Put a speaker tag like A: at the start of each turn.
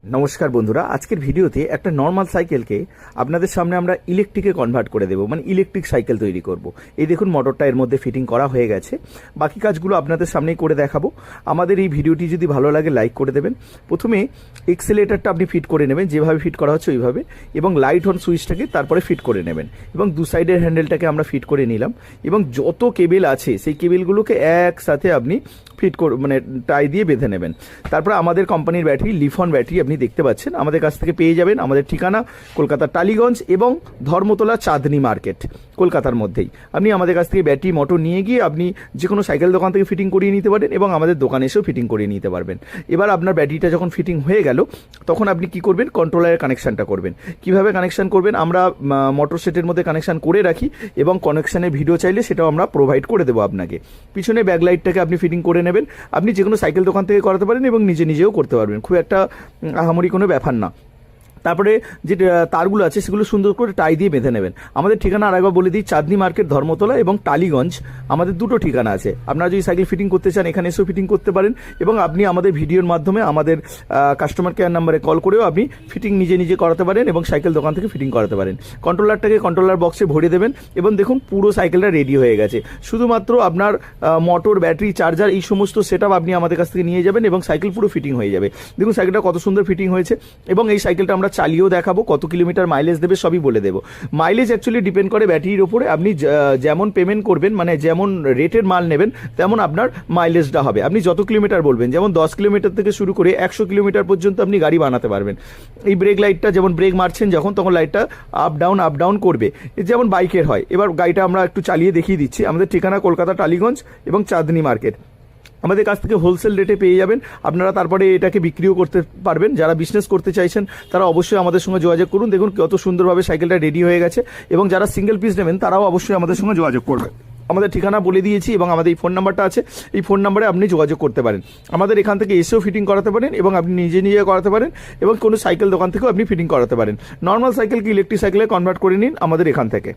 A: নমস্কার বন্ধুরা, আজকের ভিডিওতে একটা নর্মাল সাইকেলকে আপনাদের সামনে আমরা ইলেকট্রিকে কনভার্ট করে দেবো, মানে ইলেকট্রিক সাইকেল তৈরি করব। এই দেখুন মোটরটা এর মধ্যে ফিটিং করা হয়ে গেছে। বাকি কাজগুলো আপনাদের সামনেই করে দেখাবো। আমাদের এই ভিডিওটি যদি ভালো লাগে লাইক করে দেবেন। প্রথমে এক্সেলেটারটা আপনি ফিট করে নেবেন, যেভাবে ফিট করা হচ্ছে ওইভাবে, এবং লাইট অন সুইচটাকে তারপরে ফিট করে নেবেন, এবং দু সাইডের হ্যান্ডেলটাকে আমরা ফিট করে নিলাম, এবং যত কেবেল আছে সেই কেবেলগুলোকে একসাথে আপনি ফিট মানে টাই দিয়ে বেঁধে নেবেন। তারপর আমাদের কোম্পানির ব্যাটারি, লিফন ব্যাটারি আপনি দেখতে পাচ্ছেন, আমাদের কাছ থেকে পেয়ে যাবেন। আমাদের ঠিকানা কলকাতার টালিগঞ্জ এবং ধর্মতলা চাঁদনি মার্কেট, কলকাতার মধ্যেই। আপনি আমাদের কাছ থেকে ব্যাটারি মোটর নিয়ে গিয়ে আপনি যে কোনো সাইকেল দোকান থেকে ফিটিং করিয়ে নিতে পারেন, এবং আমাদের দোকানে এসেও ফিটিং করিয়ে নিতে পারবেন। এবার আপনার ব্যাটারিটা যখন ফিটিং হয়ে গেল, তখন আপনি কি করবেন, কন্ট্রোলারের কানেকশানটা করবেন। কিভাবে কানেকশান করবেন, আমরা মোটর সেটের মধ্যে কানেকশান করে রাখি, এবং কানেকশানের ভিডিও চাইলে সেটাও আমরা প্রোভাইড করে দেবো আপনাকে। পিছনে ব্যাকলাইটটাকে আপনি ফিটিং করে নেবেন। আপনি যে কোনো সাইকেল দোকান থেকে করাতে পারেন এবং নিজেও করতে পারবেন, খুব একটা আহামরি কোনো ব্যাপার না। তারপরে যে তারগুলো আছে সেগুলো সুন্দর করে টাই দিয়ে বেঁধে নেবেন। আমাদের ঠিকানা আরেকবার বলে দিই, চাঁদনি মার্কেট, ধর্মতলা এবং টালিগঞ্জ, আমাদের দুটো ঠিকানা আছে। আপনারা যদি সাইকেল ফিটিং করতে চান এখানে এসেও ফিটিং করতে পারেন, এবং আপনি আমাদের ভিডিওর মাধ্যমে আমাদের কাস্টমার কেয়ার নাম্বারে কল করেও আপনি ফিটিং নিজে করাতে পারেন, এবং সাইকেল দোকান থেকে ফিটিং করাতে পারেন। কন্ট্রোলারটাকে কন্ট্রোলার বক্সে ভরে দেবেন, এবং দেখুন পুরো সাইকেলটা রেডি হয়ে গেছে। শুধুমাত্র আপনার মোটর, ব্যাটারি, চার্জার এই সমস্ত সেট আপ আপনি আমাদের কাছ থেকে নিয়ে যাবেন, এবং সাইকেল পুরো ফিটিং হয়ে যাবে। দেখুন সাইকেলটা কত সুন্দর ফিটিং হয়েছে, এবং এই সাইকেলটা আমরা চালিয়েও দেখাবো, কত কিলোমিটার মাইলেজ দেবে সবই বলে দেবো। মাইলেজ অ্যাকচুয়ালি ডিপেন্ড করে ব্যাটারির উপরে। আপনি যেমন পেমেন্ট করবেন, মানে যেমন রেটের মাল নেবেন, তেমন আপনার মাইলেজটা হবে। আপনি যত কিলোমিটার বলবেন, যেমন 10 কিলোমিটার থেকে শুরু করে 100 কিলোমিটার পর্যন্ত আপনি গাড়ি বানাতে পারবেন। এই ব্রেক লাইটটা যেমন ব্রেক মারছেন যখন, তখন লাইটটা আপ ডাউন করবে, যেমন বাইকের হয়। এবার গাড়িটা আমরা একটু চালিয়ে দেখিয়ে দিচ্ছি। আমাদের ঠিকানা কলকাতা টালিগঞ্জ এবং চাঁদনি মার্কেট। আমাদের কাছ থেকে হোলসেল রেটে পেয়ে যাবেন। আপনারা তারপরে এটাকে বিক্রিও করতে পারবেন। যারা বিজনেস করতে চাইছেন তারা অবশ্যই আমাদের সঙ্গে যোগাযোগ করুন। দেখুন কত সুন্দরভাবে সাইকেলটা রেডি হয়ে গেছে, এবং যারা সিঙ্গেল পিস নেবেন তারাও অবশ্যই আমাদের সঙ্গে যোগাযোগ করবেন। আমাদের ঠিকানা বলে দিয়েছি, এবং আমাদের এই ফোন নাম্বারটা আছে, এই ফোন নাম্বারে আপনি যোগাযোগ করতে পারেন। আমাদের এখান থেকে এসেও ফিটিং করাতে পারেন, এবং আপনি নিজে করাতে পারেন, এবং কোনো সাইকেল দোকান থেকেও আপনি ফিটিং করাতে পারেন। নর্মাল সাইকেলকে ইলেকট্রিক সাইকেলে কনভার্ট করে নিন আমাদের এখান থেকে।